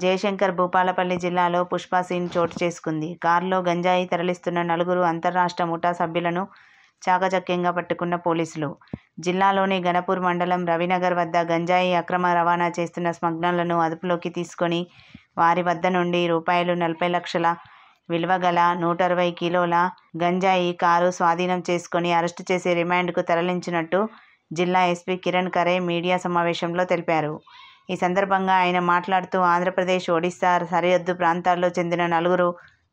జయశంకర్ భూపాలపల్లి జిల్లాలో పుష్ప సీన్ చోటు చేసుకుంది. కారులో గంజాయి తరలిస్తున్న నలుగురు అంతర్రాష్ట్ర ముఠా సభ్యులను చాకచక్యంగా పట్టుకున్న పోలీసులు. జిల్లాలోని గణపూర్ మండలం రవినగర్ వద్ద గంజాయి అక్రమ రవాణా చేస్తున్న స్మగ్లర్లను అదుపులోకి తీసుకొని వారి వద్ద నుండి రూ40 లక్షల విలువగల 160 కిలోల గంజాయి కారు స్వాధీనం చేసుకొని అరెస్టు చేసి రిమాండ్కు తరలించినట్టు జిల్లా ఎస్పీ కిరణ్ ఖరే మీడియా సమావేశంలో తెలిపారు. ఈ సందర్భంగా ఆయన మాట్లాడుతూ ఆంధ్రప్రదేశ్, ఒడిశా సరిహద్దు ప్రాంతాల్లో చెందిన నలుగురు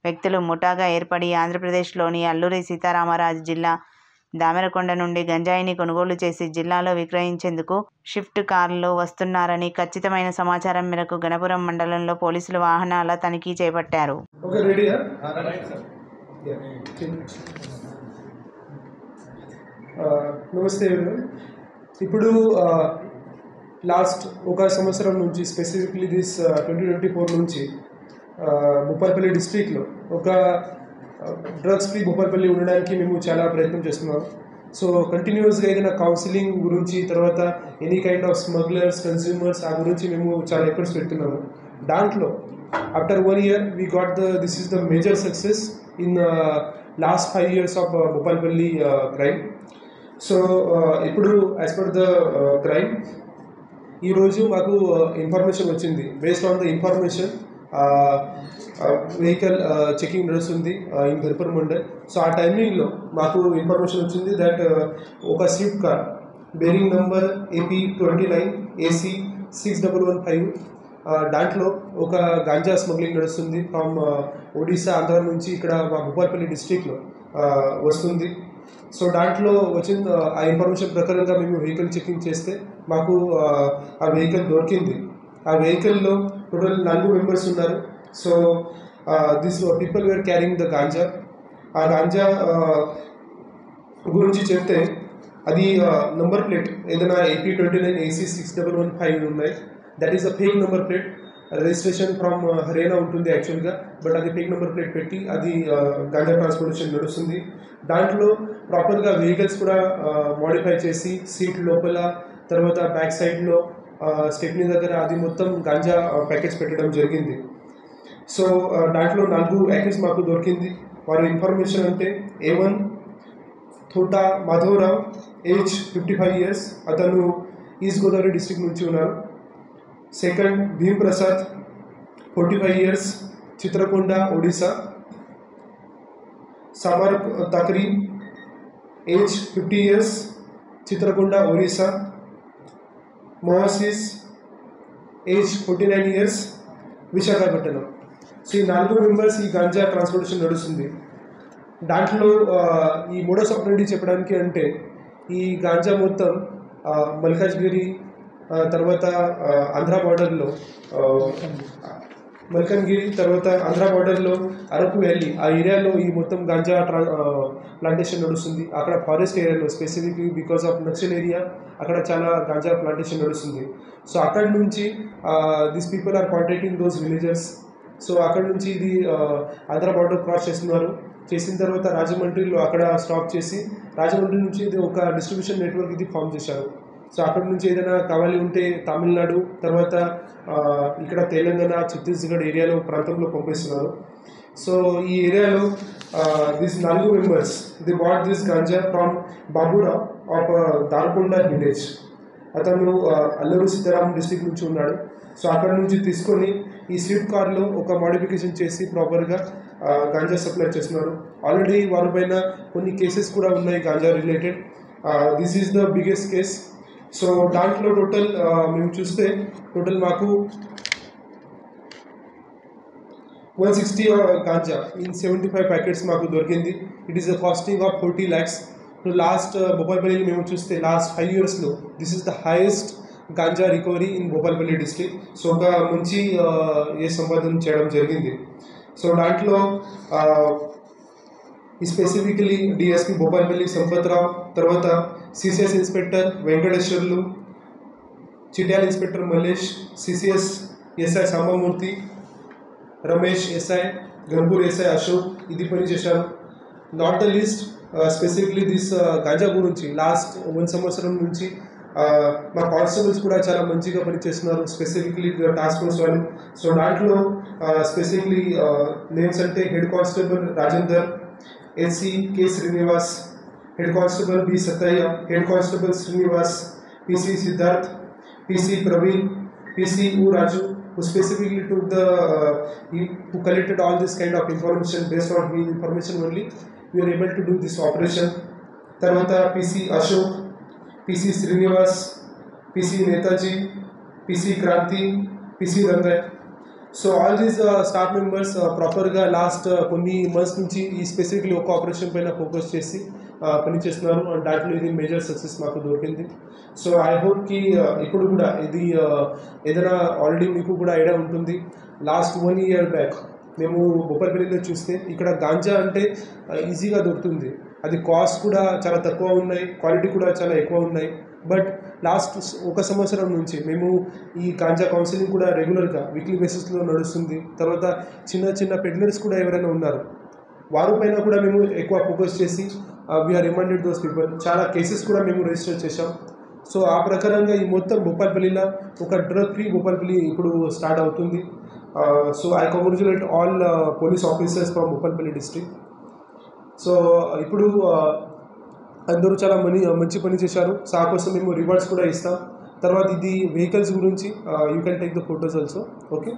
వ్యక్తులు ముఠాగా ఏర్పడి ఆంధ్రప్రదేశ్లోని అల్లూరి సీతారామరాజు జిల్లా దామెరకొండ నుండి గంజాయిని కొనుగోలు చేసి జిల్లాలో విక్రయించేందుకు షిఫ్ట్ కారులో వస్తున్నారని ఖచ్చితమైన సమాచారం మేరకు గణపురం మండలంలో పోలీసులు వాహనాల తనిఖీ చేపట్టారు. నమస్తే. ఇప్పుడు లాస్ట్ ఒక సంవత్సరం నుంచి స్పెసిఫిక్లీ 2024 నుంచి భూపాలపల్లి డిస్ట్రిక్ట్లో ఒక డ్రగ్స్ ఫ్రీ భూపాలపల్లి ఉండడానికి మేము చాలా ప్రయత్నం చేస్తున్నాం. సో కంటిన్యూస్గా ఏదైనా కౌన్సిలింగ్ గురించి, తర్వాత any kind of smugglers, consumers ఆ గురించి మేము చాలా ఎఫర్ట్స్ పెడుతున్నాము. దాంట్లో after 1 year we got this is the major success in last 5 years of Bhupalpally crime. So ఇప్పుడు యాజ్ పర్ ద క్రైమ్ ఈరోజు మాకు ఇన్ఫర్మేషన్ వచ్చింది. Based on the information vehicle checking నడుస్తుంది ఇన్ గణపూర్ మండల్. సో ఆ టైమింగ్లో మాకు ఇన్ఫర్మేషన్ వచ్చింది దట్ ఒక Swift car bearing number AP29 AC 6115 దాంట్లో ఒక గాంజా స్మగ్లింగ్ నడుస్తుంది ఫ్రమ్ ఒడిశా, ఆంధ్ర నుంచి ఇక్కడ మా భూపాలపల్లి డిస్ట్రిక్ట్లో వస్తుంది. సో దాంట్లో వచ్చిన ఆ ఇన్ఫర్మేషన్ ప్రకారంగా మేము వెహికల్ చెకింగ్ చేస్తే మాకు ఆ వెహికల్ దొరికింది. ఆ వెహికల్లో టోటల్ 4 మెంబర్స్ ఉన్నారు. So this people were carrying the ganja. ఆ గాంజా గురించి చెప్తే అది నంబర్ ప్లేట్ ఏదైనా AP29 AC 6115 ఉన్నాయి. That is a fake number plate. Registration from Haryana ఉంటుంది యాక్చువల్గా, బట్ అది ఫేక్ నెంబర్ ప్లేట్ పెట్టి అది గాంజా ట్రాన్స్పోర్టేషన్ నడుస్తుంది. దాంట్లో ప్రాపర్గా వెహికల్స్ కూడా మోడిఫై చేసి సీట్ లోపల, తర్వాత బ్యాక్ సైడ్లో స్టెప్నీ దగ్గర అది మొత్తం గాంజా ప్యాకెట్స్ పెట్టడం జరిగింది. సో దాంట్లో 4 ప్యాకెట్స్ మాకు దొరికింది. వారి ఇన్ఫర్మేషన్ అంటే A1 Thota Madhavarao, age 55 years, అతను ఈస్ట్ గోదావరి డిస్ట్రిక్ట్ నుంచి ఉన్నారు. Second Bheem Prasad 45 years, Chitrakonda Odisha. Samar Takri age 50 years, Chitrakonda Odisha. Mohsis age 49 years, Visakhapatnam. So ఈ 4 మెంబర్స్ ఈ గాంజా ట్రాన్స్పోర్టేషన్ నడుస్తుంది. దాంట్లో ఈ మోడస్ ఆపరేండి చెప్పడానికి అంటే ఈ గాంజా మొత్తం మల్కాజ్గిరి, తర్వాత ఆంధ్ర బార్డర్లో మల్కన్గిరి, తర్వాత ఆంధ్ర బార్డర్లో అరకు వ్యాలీ ఆ ఏరియాలో ఈ మొత్తం గాంజా ప్లాంటేషన్ నడుస్తుంది. అక్కడ ఫారెస్ట్ ఏరియాలో specifically because of Naxal area అక్కడ చాలా గాంజా ప్లాంటేషన్ నడుస్తుంది. సో అక్కడ నుంచి this people are contacting those villages. So అక్కడ నుంచి ఇది ఆంధ్ర బార్డర్ క్రాస్ చేస్తున్నారు. చేసిన తర్వాత రాజమండ్రిలో అక్కడ స్టాప్ చేసి రాజమండ్రి నుంచి ఇది ఒక డిస్ట్రిబ్యూషన్ నెట్వర్క్ ఇది ఫామ్ చేశారు. సో అక్కడ నుంచి ఏదైనా కావాలి ఉంటే తమిళనాడు, తర్వాత ఇక్కడ తెలంగాణ, ఛత్తీస్గఢ్ ఏరియాలో ప్రాంతంలో పంపిస్తున్నారు. సో ఈ ఏరియాలో this 4 members the bat this ganja from Baburao of Darakonda village. అతను అల్లూరి సీతారాం డిస్ట్రిక్ట్ నుంచి ఉన్నాడు. సో అక్కడ నుంచి తీసుకొని ఈ స్విఫ్ట్ కార్లో ఒక మోడిఫికేషన్ చేసి ప్రాపర్గా గాంజా సప్లై చేస్తున్నారు. ఆల్రెడీ వారి పైన కొన్ని కేసెస్ కూడా ఉన్నాయి ganja related. This is the biggest case. So దాంట్లో టోటల్ మేము చూస్తే టోటల్ మాకు 160 గాంజా ఇన్ 75 ప్యాకెట్స్ మాకు దొరికింది. It is the costing of 40 lakhs. Last Bhupalpally మేము చూస్తే లాస్ట్ 5 yearsలో this is the highest ganja recovery in Bhupalpally district. So ఒక మంచి సంపాదన చేయడం జరిగింది. సో దాంట్లో స్పెసిఫికలీ డిఎస్పీ భూపాలపల్లి సంపత్రావు, తర్వాత CCS inspector Venkateswarlu, Chityal inspector Mallesh, CCS SI Sambamurthy, Ramesh SI, Ganpur SI Ashok ఇది పని చేశారు. Not the least specifically this ganja గురించి లాస్ట్ 1 సంవత్సరం నుంచి మా కానిస్టేబుల్స్ కూడా చాలా మంచిగా పనిచేస్తున్నారు, స్పెసిఫిక్లీ టాస్క్ ఫోర్స్ వాళ్ళు. సో దాంట్లో స్పెసిఫిక్లీ నేమ్స్ అంటే head constable Rajender, SC K Srinivas, head constable B Sattaiah, head constable Srinivas, PC Siddharth, PC Praveen, PC U Raju, who specifically took who collected all this kind of information. Based on his information only, we were able to do this operation. Tarvata PC Ashok, PC Srinivas, PC Netaji, PC Kranti, PC Rangan. So all these staff members properగా last కొన్ని months నుంచి ఈ specifically ఒక operation పైన focus చేసి పనిచేస్తున్నారు. And దాంట్లో ఇది మేజర్ సక్సెస్ మాకు దొరికింది. సో ఐ హోప్కి ఇప్పుడు కూడా ఇది ఏదైనా ఆల్రెడీ మీకు కూడా ఐడియా ఉంటుంది. లాస్ట్ 1 year బ్యాక్ మేము బొప్పలపల్లిలో చూస్తే ఇక్కడ గాంజా అంటే ఈజీగా దొరుకుతుంది, అది కాస్ట్ కూడా చాలా తక్కువ ఉన్నాయి, క్వాలిటీ కూడా చాలా ఎక్కువ ఉన్నాయి. బట్ లాస్ట్ 1 సంవత్సరం నుంచి మేము ఈ గాంజా కౌన్సిలింగ్ కూడా రెగ్యులర్గా వీక్లీ బేసిస్లో నడుస్తుంది. తర్వాత చిన్న చిన్న పెడ్లర్స్ కూడా ఎవరైనా ఉన్నారు, వారి పైన కూడా మేము ఎక్కువ ఫోకస్ చేసి వీఆర్ రిమైండెడ్ దోస్ పీపుల్. చాలా కేసెస్ కూడా మేము రిజిస్టర్ చేశాం. సో ఆ ప్రకారంగా ఈ మొత్తం భూపాలపల్లిలో ఒక డ్రగ్ ఫ్రీ భూపాలపల్లి ఇప్పుడు స్టార్ట్ అవుతుంది. So I congratulate all police officers from Bhupalpally district. So ఇప్పుడు అందరూ చాలా మంచి పని చేశారు. సో ఆ కోసం మేము రివార్డ్స్ కూడా ఇస్తాం. తర్వాత ఇది వెహికల్స్ గురించి you can take the photos also. Okay.